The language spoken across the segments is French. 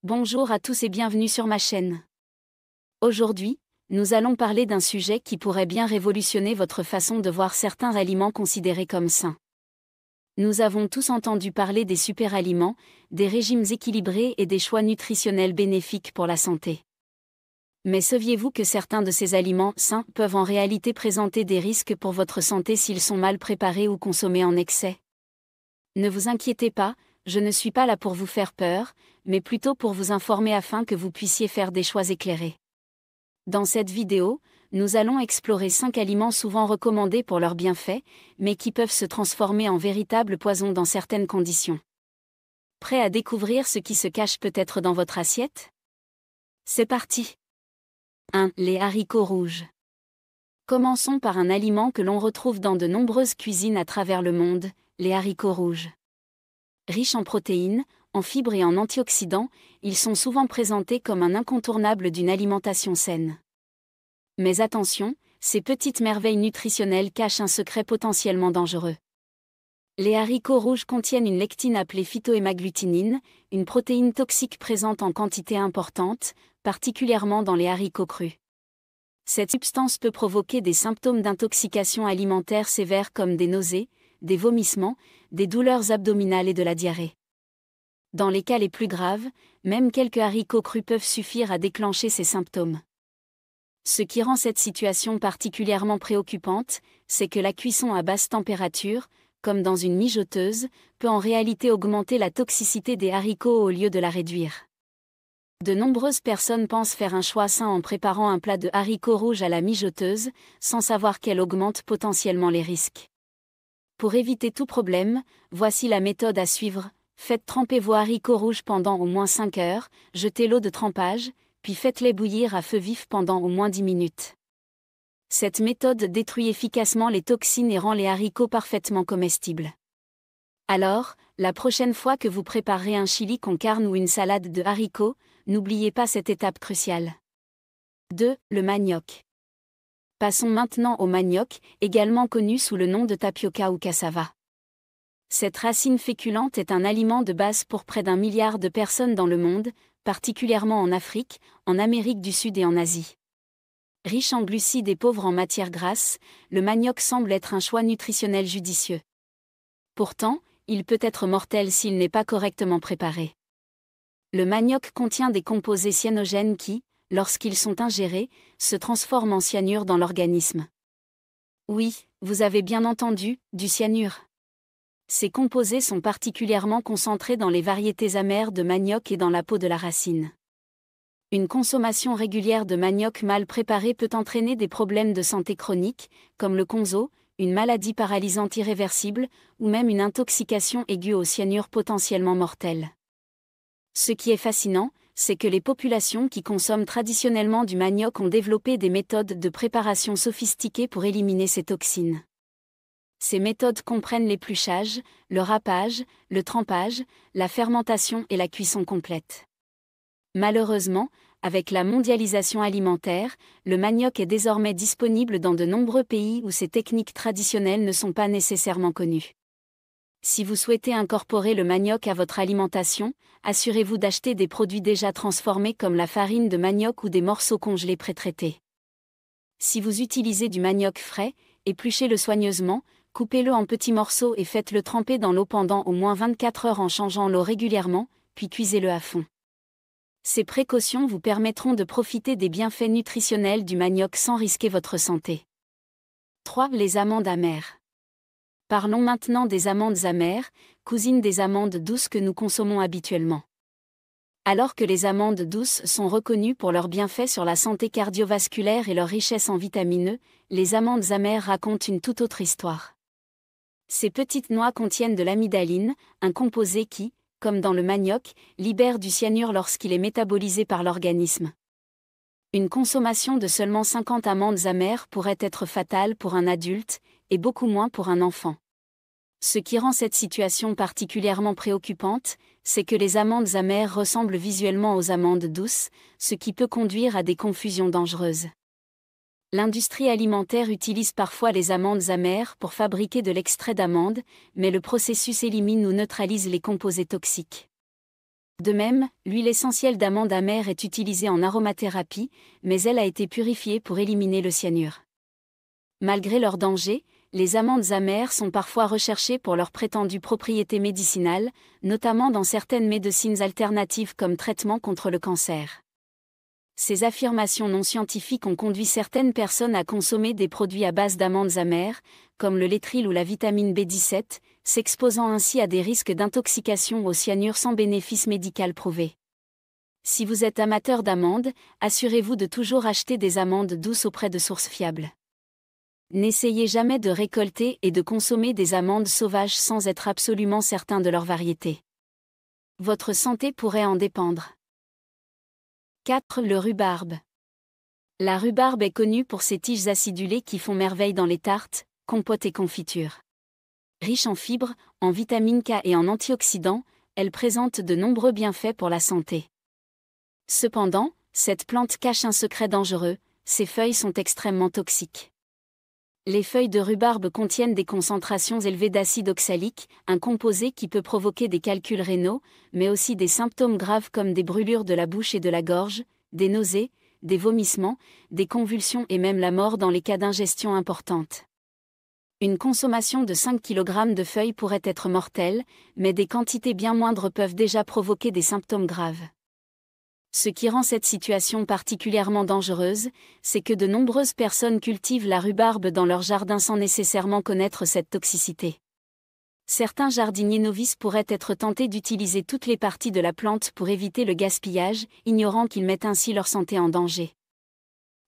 Bonjour à tous et bienvenue sur ma chaîne. Aujourd'hui, nous allons parler d'un sujet qui pourrait bien révolutionner votre façon de voir certains aliments considérés comme sains. Nous avons tous entendu parler des super-aliments, des régimes équilibrés et des choix nutritionnels bénéfiques pour la santé. Mais saviez-vous que certains de ces aliments sains peuvent en réalité présenter des risques pour votre santé s'ils sont mal préparés ou consommés en excès? Ne vous inquiétez pas, je ne suis pas là pour vous faire peur, mais plutôt pour vous informer afin que vous puissiez faire des choix éclairés. Dans cette vidéo, nous allons explorer 5 aliments souvent recommandés pour leurs bienfaits, mais qui peuvent se transformer en véritables poisons dans certaines conditions. Prêt à découvrir ce qui se cache peut-être dans votre assiette? C'est parti! 1. Les haricots rouges. Commençons par un aliment que l'on retrouve dans de nombreuses cuisines à travers le monde, les haricots rouges. Riches en protéines, en fibres et en antioxydants, ils sont souvent présentés comme un incontournable d'une alimentation saine. Mais attention, ces petites merveilles nutritionnelles cachent un secret potentiellement dangereux. Les haricots rouges contiennent une lectine appelée phytohémagglutinine, une protéine toxique présente en quantité importante, particulièrement dans les haricots crus. Cette substance peut provoquer des symptômes d'intoxication alimentaire sévères comme des nausées, des vomissements, des douleurs abdominales et de la diarrhée. Dans les cas les plus graves, même quelques haricots crus peuvent suffire à déclencher ces symptômes. Ce qui rend cette situation particulièrement préoccupante, c'est que la cuisson à basse température, comme dans une mijoteuse, peut en réalité augmenter la toxicité des haricots au lieu de la réduire. De nombreuses personnes pensent faire un choix sain en préparant un plat de haricots rouges à la mijoteuse, sans savoir qu'elle augmente potentiellement les risques. Pour éviter tout problème, voici la méthode à suivre. Faites tremper vos haricots rouges pendant au moins 5 heures, jetez l'eau de trempage, puis faites-les bouillir à feu vif pendant au moins 10 minutes. Cette méthode détruit efficacement les toxines et rend les haricots parfaitement comestibles. Alors, la prochaine fois que vous préparerez un chili con carne ou une salade de haricots, n'oubliez pas cette étape cruciale. 2. Le manioc. Passons maintenant au manioc, également connu sous le nom de tapioca ou cassava. Cette racine féculente est un aliment de base pour près d'1 milliard de personnes dans le monde, particulièrement en Afrique, en Amérique du Sud et en Asie. Riche en glucides et pauvre en matières grasses, le manioc semble être un choix nutritionnel judicieux. Pourtant, il peut être mortel s'il n'est pas correctement préparé. Le manioc contient des composés cyanogènes qui, lorsqu'ils sont ingérés, se transforment en cyanure dans l'organisme. Oui, vous avez bien entendu, du cyanure. Ces composés sont particulièrement concentrés dans les variétés amères de manioc et dans la peau de la racine. Une consommation régulière de manioc mal préparé peut entraîner des problèmes de santé chroniques, comme le konzo, une maladie paralysante irréversible, ou même une intoxication aiguë au cyanure potentiellement mortelle. Ce qui est fascinant, c'est que les populations qui consomment traditionnellement du manioc ont développé des méthodes de préparation sophistiquées pour éliminer ces toxines. Ces méthodes comprennent l'épluchage, le râpage, le trempage, la fermentation et la cuisson complète. Malheureusement, avec la mondialisation alimentaire, le manioc est désormais disponible dans de nombreux pays où ces techniques traditionnelles ne sont pas nécessairement connues. Si vous souhaitez incorporer le manioc à votre alimentation, assurez-vous d'acheter des produits déjà transformés comme la farine de manioc ou des morceaux congelés pré-traités. Si vous utilisez du manioc frais, épluchez-le soigneusement, coupez-le en petits morceaux et faites-le tremper dans l'eau pendant au moins 24 heures en changeant l'eau régulièrement, puis cuisez-le à fond. Ces précautions vous permettront de profiter des bienfaits nutritionnels du manioc sans risquer votre santé. 3. Les amandes amères. Parlons maintenant des amandes amères, cousines des amandes douces que nous consommons habituellement. Alors que les amandes douces sont reconnues pour leurs bienfaits sur la santé cardiovasculaire et leur richesse en vitamines E, les amandes amères racontent une toute autre histoire. Ces petites noix contiennent de l'amidaline, un composé qui, comme dans le manioc, libère du cyanure lorsqu'il est métabolisé par l'organisme. Une consommation de seulement 50 amandes amères pourrait être fatale pour un adulte, et beaucoup moins pour un enfant. Ce qui rend cette situation particulièrement préoccupante, c'est que les amandes amères ressemblent visuellement aux amandes douces, ce qui peut conduire à des confusions dangereuses. L'industrie alimentaire utilise parfois les amandes amères pour fabriquer de l'extrait d'amande, mais le processus élimine ou neutralise les composés toxiques. De même, l'huile essentielle d'amande amère est utilisée en aromathérapie, mais elle a été purifiée pour éliminer le cyanure. Malgré leur danger, les amandes amères sont parfois recherchées pour leurs prétendues propriétés médicinales, notamment dans certaines médecines alternatives comme traitement contre le cancer. Ces affirmations non scientifiques ont conduit certaines personnes à consommer des produits à base d'amandes amères, comme le Létril ou la vitamine B17, s'exposant ainsi à des risques d'intoxication au cyanure sans bénéfice médical prouvé. Si vous êtes amateur d'amandes, assurez-vous de toujours acheter des amandes douces auprès de sources fiables. N'essayez jamais de récolter et de consommer des amandes sauvages sans être absolument certain de leur variété. Votre santé pourrait en dépendre. 4. Le rhubarbe. La rhubarbe est connue pour ses tiges acidulées qui font merveille dans les tartes, compotes et confitures. Riche en fibres, en vitamine K et en antioxydants, elle présente de nombreux bienfaits pour la santé. Cependant, cette plante cache un secret dangereux, ses feuilles sont extrêmement toxiques. Les feuilles de rhubarbe contiennent des concentrations élevées d'acide oxalique, un composé qui peut provoquer des calculs rénaux, mais aussi des symptômes graves comme des brûlures de la bouche et de la gorge, des nausées, des vomissements, des convulsions et même la mort dans les cas d'ingestion importante. Une consommation de 5 kg de feuilles pourrait être mortelle, mais des quantités bien moindres peuvent déjà provoquer des symptômes graves. Ce qui rend cette situation particulièrement dangereuse, c'est que de nombreuses personnes cultivent la rhubarbe dans leur jardin sans nécessairement connaître cette toxicité. Certains jardiniers novices pourraient être tentés d'utiliser toutes les parties de la plante pour éviter le gaspillage, ignorant qu'ils mettent ainsi leur santé en danger.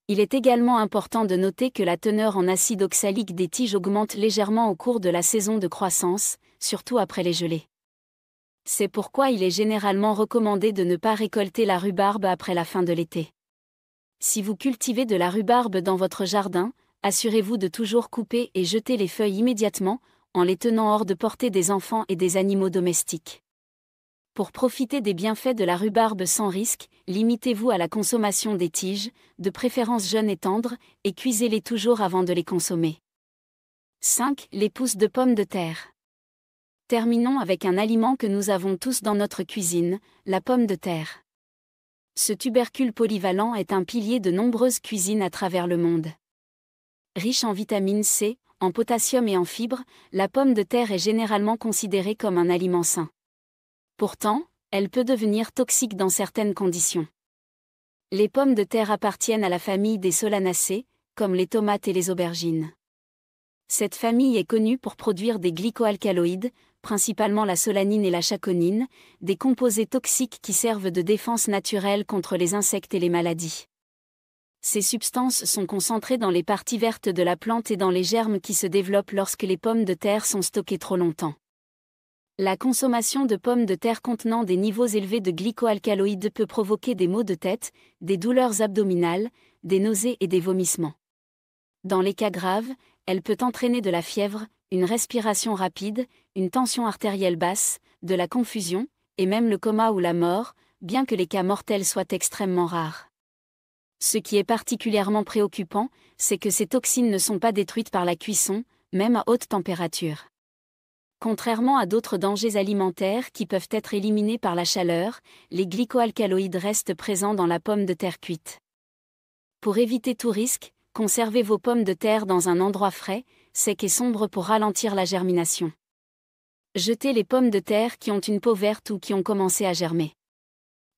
Il est également important de noter que la teneur en acide oxalique des tiges augmente légèrement au cours de la saison de croissance, surtout après les gelées. C'est pourquoi il est généralement recommandé de ne pas récolter la rhubarbe après la fin de l'été. Si vous cultivez de la rhubarbe dans votre jardin, assurez-vous de toujours couper et jeter les feuilles immédiatement, en les tenant hors de portée des enfants et des animaux domestiques. Pour profiter des bienfaits de la rhubarbe sans risque, limitez-vous à la consommation des tiges, de préférence jeunes et tendres, et cuisez-les toujours avant de les consommer. 5. Les pousses de pommes de terre. Terminons avec un aliment que nous avons tous dans notre cuisine, la pomme de terre. Ce tubercule polyvalent est un pilier de nombreuses cuisines à travers le monde. Riche en vitamine C, en potassium et en fibres, la pomme de terre est généralement considérée comme un aliment sain. Pourtant, elle peut devenir toxique dans certaines conditions. Les pommes de terre appartiennent à la famille des solanacées, comme les tomates et les aubergines. Cette famille est connue pour produire des glycoalcaloïdes, principalement la solanine et la chaconine, des composés toxiques qui servent de défense naturelle contre les insectes et les maladies. Ces substances sont concentrées dans les parties vertes de la plante et dans les germes qui se développent lorsque les pommes de terre sont stockées trop longtemps. La consommation de pommes de terre contenant des niveaux élevés de glycoalcaloïdes peut provoquer des maux de tête, des douleurs abdominales, des nausées et des vomissements. Dans les cas graves, elle peut entraîner de la fièvre, une respiration rapide, une tension artérielle basse, de la confusion, et même le coma ou la mort, bien que les cas mortels soient extrêmement rares. Ce qui est particulièrement préoccupant, c'est que ces toxines ne sont pas détruites par la cuisson, même à haute température. Contrairement à d'autres dangers alimentaires qui peuvent être éliminés par la chaleur, les glycoalcaloïdes restent présents dans la pomme de terre cuite. Pour éviter tout risque, conservez vos pommes de terre dans un endroit frais, sec et sombre pour ralentir la germination. Jetez les pommes de terre qui ont une peau verte ou qui ont commencé à germer.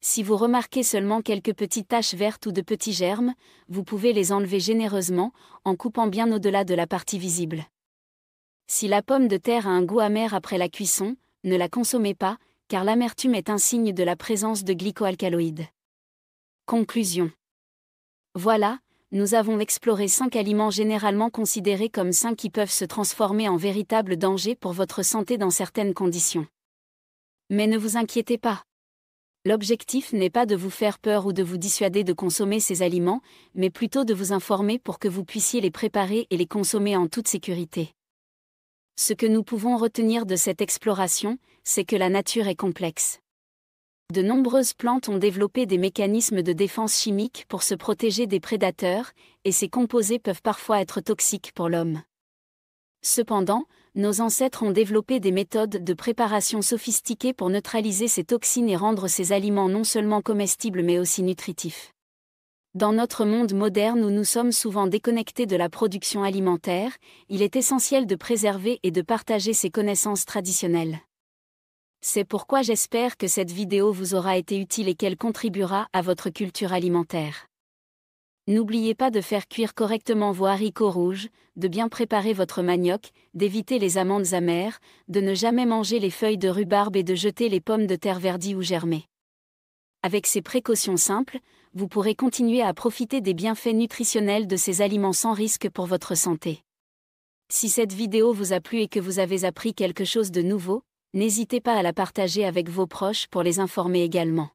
Si vous remarquez seulement quelques petites taches vertes ou de petits germes, vous pouvez les enlever généreusement, en coupant bien au-delà de la partie visible. Si la pomme de terre a un goût amer après la cuisson, ne la consommez pas, car l'amertume est un signe de la présence de glycoalcaloïdes. Conclusion. Voilà, nous avons exploré 5 aliments généralement considérés comme sains qui peuvent se transformer en véritable danger pour votre santé dans certaines conditions. Mais ne vous inquiétez pas. L'objectif n'est pas de vous faire peur ou de vous dissuader de consommer ces aliments, mais plutôt de vous informer pour que vous puissiez les préparer et les consommer en toute sécurité. Ce que nous pouvons retenir de cette exploration, c'est que la nature est complexe. De nombreuses plantes ont développé des mécanismes de défense chimique pour se protéger des prédateurs, et ces composés peuvent parfois être toxiques pour l'homme. Cependant, Nos ancêtres ont développé des méthodes de préparation sophistiquées pour neutraliser ces toxines et rendre ces aliments non seulement comestibles mais aussi nutritifs. Dans notre monde moderne où nous sommes souvent déconnectés de la production alimentaire, il est essentiel de préserver et de partager ces connaissances traditionnelles. C'est pourquoi j'espère que cette vidéo vous aura été utile et qu'elle contribuera à votre culture alimentaire. N'oubliez pas de faire cuire correctement vos haricots rouges, de bien préparer votre manioc, d'éviter les amandes amères, de ne jamais manger les feuilles de rhubarbe et de jeter les pommes de terre verdies ou germées. Avec ces précautions simples, vous pourrez continuer à profiter des bienfaits nutritionnels de ces aliments sans risque pour votre santé. Si cette vidéo vous a plu et que vous avez appris quelque chose de nouveau, n'hésitez pas à la partager avec vos proches pour les informer également.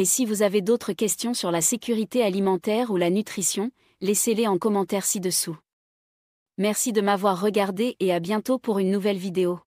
Et si vous avez d'autres questions sur la sécurité alimentaire ou la nutrition, laissez-les en commentaire ci-dessous. Merci de m'avoir regardé et à bientôt pour une nouvelle vidéo.